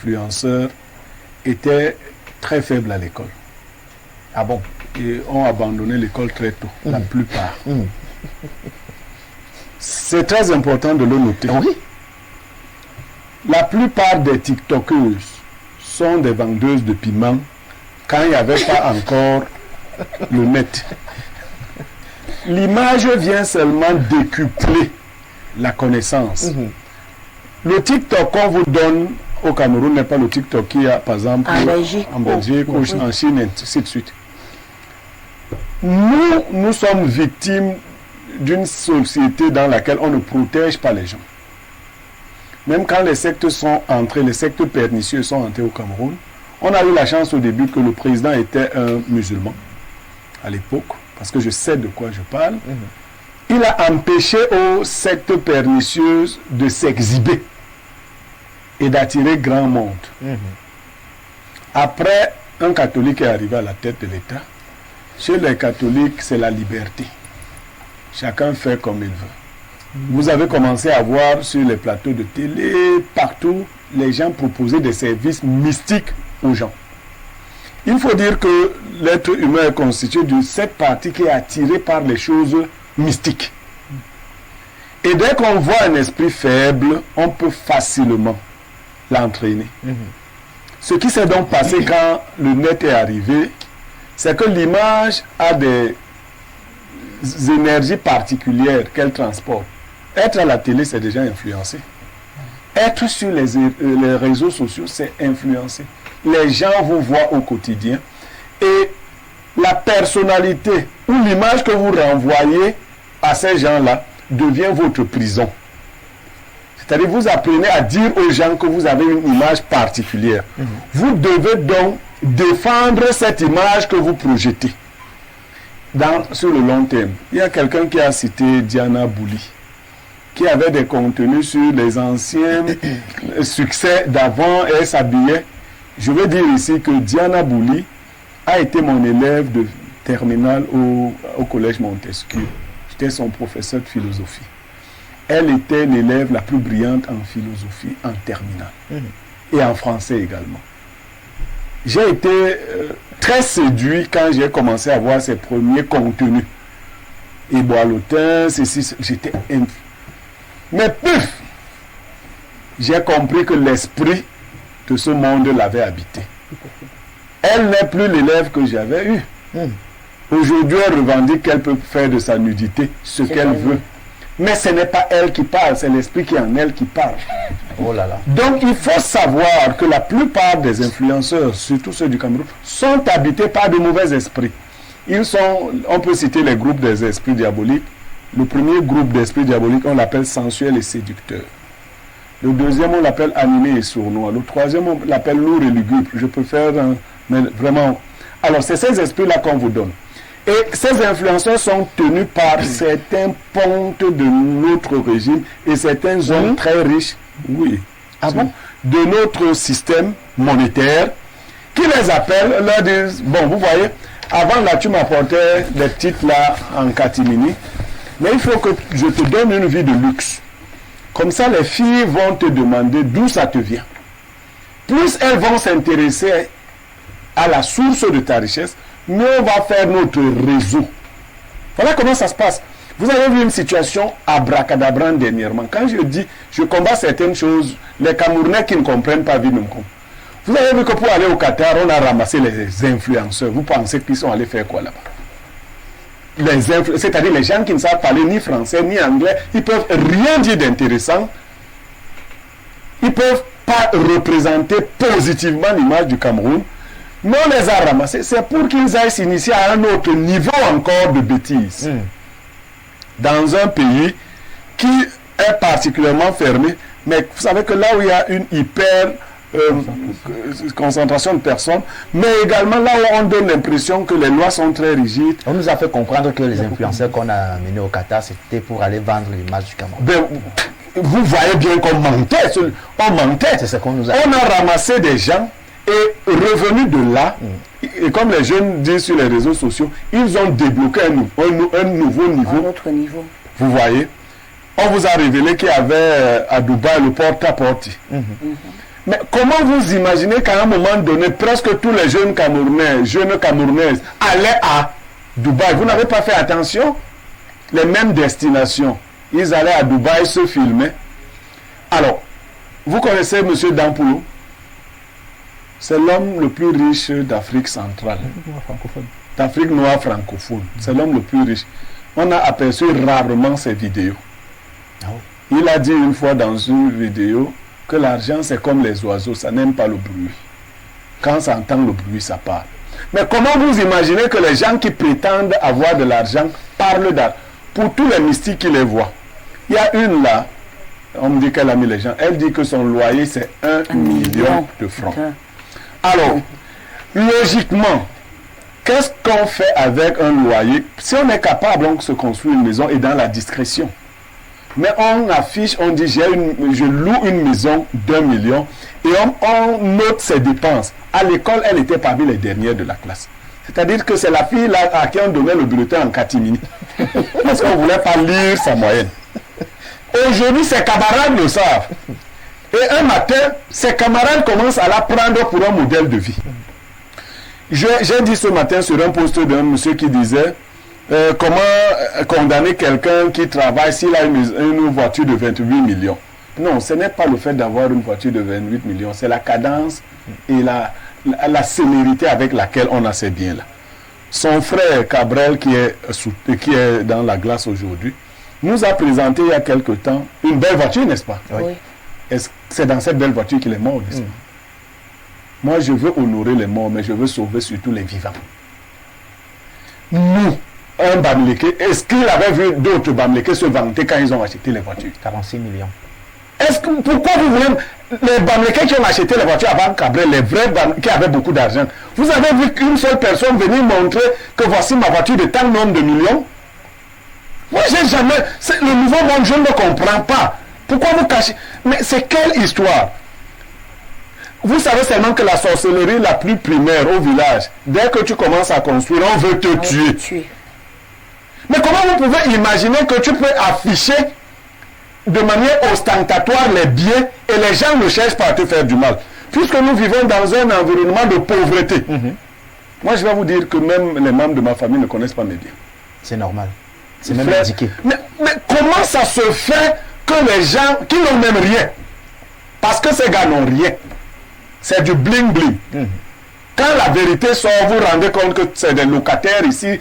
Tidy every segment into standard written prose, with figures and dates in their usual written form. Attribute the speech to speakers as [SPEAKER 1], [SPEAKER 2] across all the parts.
[SPEAKER 1] influenceurs étaient très faibles à l'école.
[SPEAKER 2] Ah bon?
[SPEAKER 1] Et ont abandonné l'école très tôt, la plupart. C'est très important de le noter.
[SPEAKER 2] Oui.
[SPEAKER 1] La plupart des TikTokeuses sont des vendeuses de piments quand il n'y avait pas encore le net. L'image vient seulement décupler la connaissance. Le TikTok qu'on vous donne au Cameroun n'est pas le TikTok qu'il y a, par exemple, en Belgique ou en Chine, et ainsi de suite. Nous sommes victimes d'une société dans laquelle on ne protège pas les gens. Même quand les sectes sont entrés, les sectes pernicieux sont entrés au Cameroun, on a eu la chance au début que le président était un musulman, à l'époque, parce que je sais de quoi je parle. Il a empêché aux sectes pernicieuses de s'exhiber et d'attirer grand monde. Après, un catholique est arrivé à la tête de l'État. Chez les catholiques, c'est la liberté. Chacun fait comme il veut. Vous avez commencé à voir sur les plateaux de télé, partout, les gens proposaient des services mystiques aux gens. Il faut dire que l'être humain est constitué d'une cette partie qui est attirée par les choses mystiques. Et dès qu'on voit un esprit faible, on peut facilement l'entraîner. Ce qui s'est donc passé quand le net est arrivé, c'est que l'image a des énergies particulières qu'elle transporte. Être à la télé, c'est déjà influencé. Être sur les réseaux sociaux, c'est influencé. Les gens vous voient au quotidien et la personnalité ou l'image que vous renvoyez à ces gens-là devient votre prison. C'est-à-dire vous apprenez à dire aux gens que vous avez une image particulière. Vous devez donc défendre cette image que vous projetez sur le long terme. Il y a quelqu'un qui a cité Diana Bouli, qui avait des contenus sur les anciens succès d'avant et elle s'habillait. Je veux dire ici que Diana Bouli a été mon élève de terminale au collège Montesquieu. J'étais son professeur de philosophie. Elle était l'élève la plus brillante en philosophie en terminale et en français également. J'ai été très séduit quand j'ai commencé à voir ses premiers contenus. Et Boileautin, j'étais... Mais puf, j'ai compris que l'esprit de ce monde l'avait habité. Elle n'est plus l'élève que j'avais eu. Aujourd'hui, elle revendique qu'elle peut faire de sa nudité ce qu'elle veut. Mais ce n'est pas elle qui parle, c'est l'esprit qui est en elle qui parle.
[SPEAKER 2] Oh là là.
[SPEAKER 1] Donc il faut savoir que la plupart des influenceurs, surtout ceux du Cameroun, sont habités par de mauvais esprits. On peut citer les groupes des esprits diaboliques. Le premier groupe d'esprits diaboliques, on l'appelle sensuel et séducteur. Le deuxième, on l'appelle animé et sournois. Le troisième, on l'appelle lourd et lugubre. Je préfère, mais vraiment... Alors, c'est ces esprits-là qu'on vous donne. Et ces influenceurs sont tenus par certains pontes de notre régime et certains hommes très riches, de notre système monétaire, qui les appellent, leur disent, bon, vous voyez, avant là, tu m'apportais des titres là en catimini, mais il faut que je te donne une vie de luxe. Comme ça, les filles vont te demander d'où ça te vient. Plus elles vont s'intéresser à la source de ta richesse, mieux on va faire notre réseau. Voilà comment ça se passe. Vous avez vu une situation abracadabra dernièrement. Quand je dis, je combats certaines choses, les Camerounais qui ne comprennent pas vivent. Vous avez vu que pour aller au Qatar, on a ramassé les influenceurs. Vous pensez qu'ils sont allés faire quoi là-bas? C'est-à-dire les gens qui ne savent parler ni français ni anglais, ils peuvent rien dire d'intéressant. Ils peuvent pas représenter positivement l'image du Cameroun. Mais on les a ramassés. C'est pour qu'ils aillent s'initier à un autre niveau encore de bêtises. Dans un pays qui est particulièrement fermé. Mais vous savez que là où il y a une hyper concentration de personnes, mais également là où on donne l'impression que les lois sont très rigides.
[SPEAKER 2] On nous a fait comprendre que les influenceurs qu'on a amenés au Qatar, c'était pour aller vendre l'image du Cameroun.
[SPEAKER 1] Ben, vous voyez bien qu'on mentait. On mentait.
[SPEAKER 2] C'est ce qu'on nous a
[SPEAKER 1] On a ramassé des gens et revenu de là, et comme les jeunes disent sur les réseaux sociaux, ils ont débloqué un nouveau niveau.
[SPEAKER 3] Un autre niveau.
[SPEAKER 1] Vous voyez, on vous a révélé qu'il y avait à Dubaï le porte-à-porte. Mais comment vous imaginez qu'à un moment donné, presque tous les jeunes Camerounaises allaient à Dubaï? Vous n'avez pas fait attention? Les mêmes destinations. Ils allaient à Dubaï se filmer. Alors, vous connaissez M. Dampoulou? C'est l'homme le plus riche d'Afrique centrale. D'Afrique noire francophone. C'est l'homme le plus riche. On a aperçu rarement ses vidéos. Il a dit une fois dans une vidéo que l'argent c'est comme les oiseaux, ça n'aime pas le bruit. Quand ça entend le bruit, ça parle. Mais comment vous imaginez que les gens qui prétendent avoir de l'argent parlent d'argent? Pour tous les mystiques qui les voient. Il y a une là, on me dit qu'elle a mis les gens, elle dit que son loyer c'est 1 million de francs. Alors, logiquement, qu'est-ce qu'on fait avec un loyer? Si on est capable, on se construit une maison et dans la discrétion. Mais on affiche, on dit je loue une maison d'1 million et on note ses dépenses. À l'école, elle était parmi les dernières de la classe. C'est-à-dire que c'est la fille là à qui on donnait le bulletin en catimini. Parce qu'on ne voulait pas lire sa moyenne. Aujourd'hui, ses camarades le savent. Et un matin, ses camarades commencent à la prendre pour un modèle de vie. J'ai dit ce matin sur un post d'un monsieur qui disait comment condamner quelqu'un qui travaille s'il a une voiture de 28 millions. Non, ce n'est pas le fait d'avoir une voiture de 28 millions, c'est la cadence et la célérité avec laquelle on a ces biens-là. Son frère Cabrel, qui est dans la glace aujourd'hui, nous a présenté il y a quelque temps une belle voiture, n'est-ce pas?
[SPEAKER 3] Oui.
[SPEAKER 1] C'est dans cette belle voiture qu'il est mort, n'est-ce pas? Moi, je veux honorer les morts, mais je veux sauver surtout les vivants. Nous, un Bamileke, est-ce qu'il avait vu d'autres Bamileke se vanter quand ils ont acheté les voitures?
[SPEAKER 2] 46 millions.
[SPEAKER 1] Pourquoi vous voulez... Les Bamileke qui ont acheté les voitures avant Cabrel, les vrais Bamileke qui avaient beaucoup d'argent, vous avez vu qu'une seule personne venir montrer que voici ma voiture de tant nombre de millions? Moi, j'ai jamais... Le nouveau monde, je ne le comprends pas. Pourquoi vous cachez? Mais c'est quelle histoire? Vous savez seulement que la sorcellerie la plus primaire au village, dès que tu commences à construire, on veut te tuer. Mais comment vous pouvez imaginer que tu peux afficher de manière ostentatoire les biens et les gens ne cherchent pas à te faire du mal? Puisque nous vivons dans un environnement de pauvreté. Moi, je vais vous dire que même les membres de ma famille ne connaissent pas mes biens.
[SPEAKER 2] C'est normal. C'est même indiqué.
[SPEAKER 1] Mais comment ça se fait que les gens qui n'ont même rien, parce que ces gars n'ont rien, c'est du bling bling. Quand la vérité sort, vous vous rendez compte que c'est des locataires ici.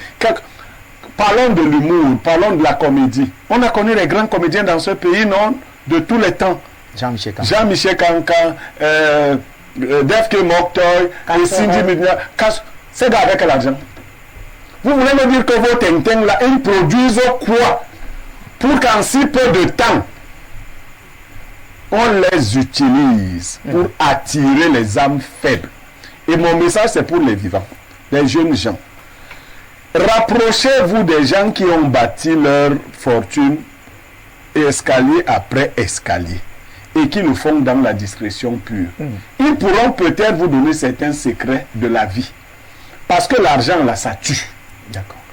[SPEAKER 1] Parlons de l'humour, parlons de la comédie. On a connu les grands comédiens dans ce pays, non? De tous les temps. Jean-Michel Cancan, Defke Moktoy, et Cindy Midnia. C'est gars avec l'argent. Vous voulez me dire que vos tintins là, ils produisent quoi? Pour qu'en si peu de temps, on les utilise pour attirer les âmes faibles. Et mon message, c'est pour les vivants, les jeunes gens. Rapprochez-vous des gens qui ont bâti leur fortune escalier après escalier et qui le font dans la discrétion pure. Ils pourront peut-être vous donner certains secrets de la vie. Parce que l'argent, là, ça tue.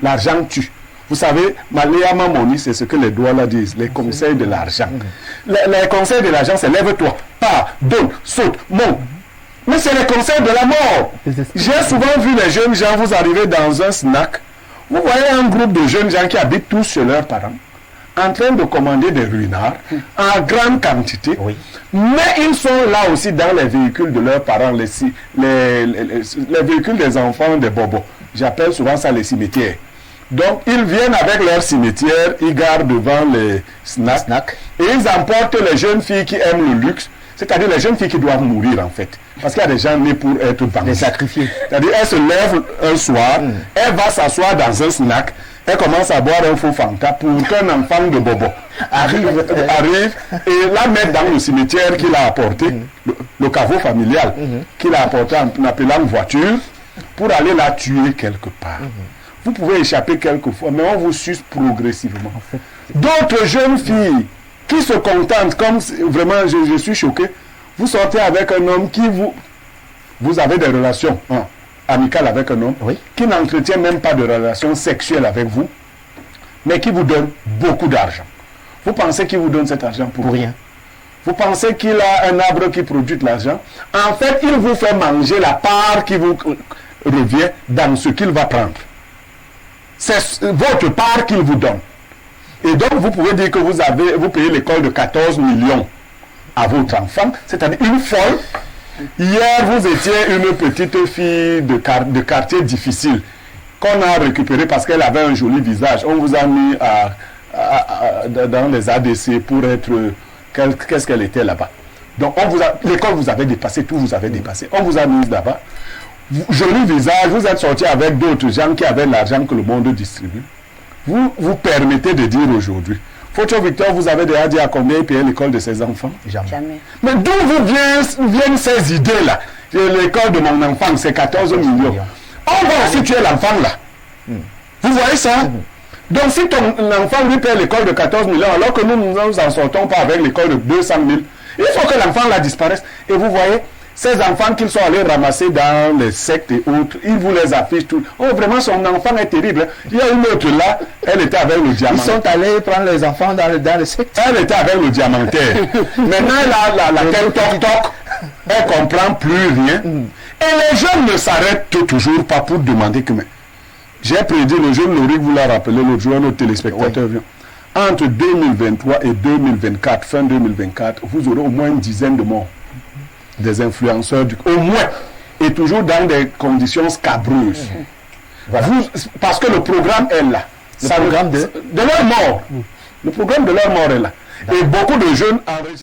[SPEAKER 1] L'argent tue. Vous savez, Maléa Mamoni, c'est ce que les doigts là disent, les conseils de l'argent. Les conseils de l'argent, c'est lève-toi, pars, donne, saute, monte. Mais c'est les conseils de la mort. J'ai souvent vu les jeunes gens, vous arrivez dans un snack, vous voyez un groupe de jeunes gens qui habitent tous chez leurs parents, en train de commander des ruinards en grande quantité. Mais ils sont là aussi dans les véhicules de leurs parents, les véhicules des enfants, des bobos. J'appelle souvent ça les cimetières. Donc, ils viennent avec leur cimetière, ils gardent devant les snacks et ils emportent les jeunes filles qui aiment le luxe, c'est-à-dire les jeunes filles qui doivent mourir en fait. Parce qu'il y a des gens nés pour être vendus.
[SPEAKER 2] Les sacrifiés.
[SPEAKER 1] C'est-à-dire, elle se lève un soir, elle va s'asseoir dans un snack, elle commence à boire un faux Fanta pour qu'un enfant de bobo arrive et la mettre dans le cimetière qu'il a apporté, le caveau familial, qu'il a apporté en appelant voiture, pour aller la tuer quelque part. Vous pouvez échapper quelquefois, mais on vous suce progressivement. D'autres jeunes filles qui se contentent, comme vraiment je suis choqué, vous sortez avec un homme qui vous avez des relations amicales avec un homme, qui n'entretient même pas de relations sexuelles avec vous, mais qui vous donne beaucoup d'argent. Vous pensez qu'il vous donne cet argent pour
[SPEAKER 2] rien?
[SPEAKER 1] Vous pensez qu'il a un arbre qui produit de l'argent. En fait, il vous fait manger la part qui vous revient dans ce qu'il va prendre. C'est votre part qu'il vous donne. Et donc, vous pouvez dire que vous payez l'école de 14 millions à votre enfant, c'est-à-dire une folle. Hier, vous étiez une petite fille de quartier difficile qu'on a récupérée parce qu'elle avait un joli visage. On vous a mis dans les ADC pour être... Qu'est-ce qu'elle était là-bas? Donc, l'école vous avait dépassé, tout vous avait dépassé. On vous a mis là-bas. Joli visage, vous êtes sorti avec d'autres gens qui avaient l'argent que le monde distribue. Vous permettez de dire aujourd'hui, Photo Victor, vous avez déjà dit à combien il payait l'école de ses enfants?
[SPEAKER 3] Jamais.
[SPEAKER 1] Mais d'où viennent ces idées-là? L'école de mon enfant, c'est 14 millions. On va aussi tuer l'enfant là. Vous voyez ça? Donc si ton enfant lui paie l'école de 14 millions, alors que nous nous en sortons pas avec l'école de 200 000, il faut que l'enfant là disparaisse. Et vous voyez, ces enfants qu'ils sont allés ramasser dans les sectes et autres, ils vous les affichent tout. Oh, vraiment, son enfant est terrible. Il y a une autre là, elle était avec le diamant.
[SPEAKER 2] Ils sont allés prendre les enfants dans le secte.
[SPEAKER 1] Elle était avec le diamantaire. Maintenant, laquelle toc-toc, elle comprend plus rien. Et les jeunes ne s'arrêtent toujours pas pour demander que... J'ai prédit, le jeune Lorik vous l'a rappelé l'autre jour, nos téléspectateurs viennent. Entre 2023 et 2024, fin 2024, vous aurez au moins une dizaine de morts. Des influenceurs, au moins, et toujours dans des conditions scabreuses. Voilà. Parce que le programme est là. Le programme de leur mort. Le programme de leur mort est là. Et beaucoup de jeunes enregistrent.